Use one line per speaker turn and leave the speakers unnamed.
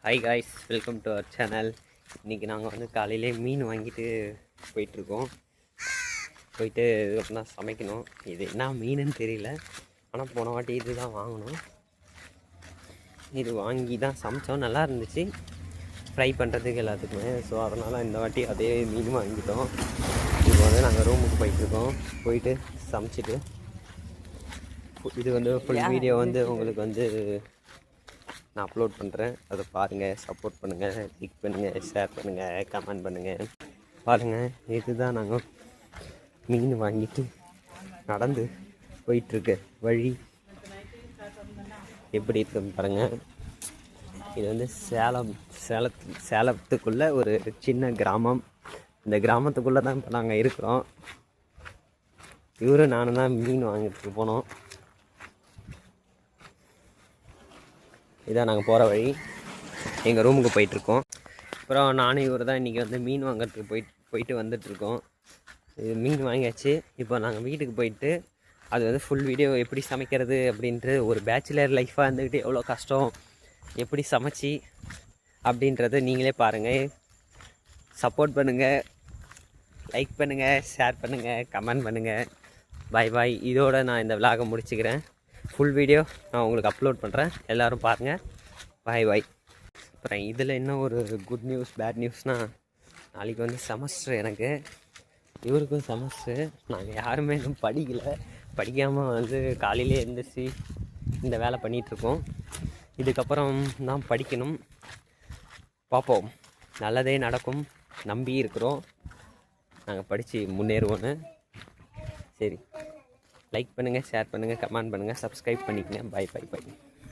Hi guys, welcome to our channel. இன்றைக்கி நாங்கள் வந்து காலையிலே மீன் வாங்கிட்டு போயிட்டுருக்கோம். போயிட்டு இதுக்கப்புறம் தான் சமைக்கணும். இது என்ன மீனுன்னு தெரியல, ஆனால் போன வாட்டி இது தான் வாங்கினோம். இது வாங்கி தான் சமைச்சோம், நல்லா இருந்துச்சு ஃப்ரை பண்ணுறதுக்கு எல்லாத்துக்குமே. ஸோ அதனால் இந்த வாட்டி அதே மீன் வாங்கிட்டோம். இப்போ வந்து நாங்கள் ரூமுக்கு போயிட்டுருக்கோம். போயிட்டு சமைச்சிட்டு இது வந்து ஃபுல் வீடியோ வந்து உங்களுக்கு வந்து நான் அப்லோட் பண்ணுறேன். அதை பாருங்கள், சப்போர்ட் பண்ணுங்கள், லைக் பண்ணுங்கள், ஷேர் பண்ணுங்கள், கமெண்ட் பண்ணுங்கள். பாருங்கள், இதுதான் நாங்கள் மீன் வாங்கிட்டு நடந்து போயிட்டுருக்க வழி எப்படி இருக்குன்னு பாருங்கள். இது வந்து சேலத்துக்குள்ளே ஒரு சின்ன கிராமம். இந்த கிராமத்துக்குள்ளே தான் இப்போ நாங்கள் இருக்கிறோம். இவரும் நானும் தான் மீன் வாங்கிட்டு போனோம். இதான் நாங்கள் போகிற வழி, எங்கள் ரூமுக்கு போயிட்டுருக்கோம். அப்புறம் நானும் இவர் தான் இன்றைக்கி வந்து மீன் வாங்கிறதுக்கு போயிட்டு வந்துட்டுருக்கோம். இது மீன் வாங்கியாச்சு. இப்போ நாங்கள் வீட்டுக்கு போயிட்டு அது வந்து ஃபுல் வீடியோ எப்படி சமைக்கிறது அப்படின்ட்டு, ஒரு பேச்சுலர் லைஃபாக இருந்துக்கிட்டு எவ்வளோ கஷ்டம், எப்படி சமைச்சி அப்படின்றத நீங்களே பாருங்கள். சப்போர்ட் பண்ணுங்கள், லைக் பண்ணுங்கள், ஷேர் பண்ணுங்கள், கமெண்ட் பண்ணுங்கள். பாய் பாய். இதோடு நான் இந்த விலாகை முடிச்சுக்கிறேன். ஃபுல் வீடியோ நான் உங்களுக்கு அப்லோட் பண்ணுறேன், எல்லோரும் பாருங்கள். பாய் பாய். அப்புறம் இதில் என்ன ஒரு குட் நியூஸ் பேட் நியூஸ்னால், நாளைக்கு வந்து செமஸ்டர். எனக்கு இவருக்கும் செமஸ்டர். நாங்கள் யாருமே இன்னும் படிக்கலை. படிக்காமல் வந்து காலையிலே எழுந்திரிச்சி இந்த வேலை பண்ணிகிட்ருக்கோம். இதுக்கப்புறம் தான் படிக்கணும். பார்ப்போம், நல்லதே நடக்கும் நம்பி இருக்கிறோம். நாங்கள் படித்து முன்னேறுவோன்னு. சரி, லைக் பண்ணுங்கள், ஷேர் பண்ணுங்கள், கமெண்ட் பண்ணுங்கள், சப்ஸ்கிரைப் பண்ணிக்கங்க. Bye bye by.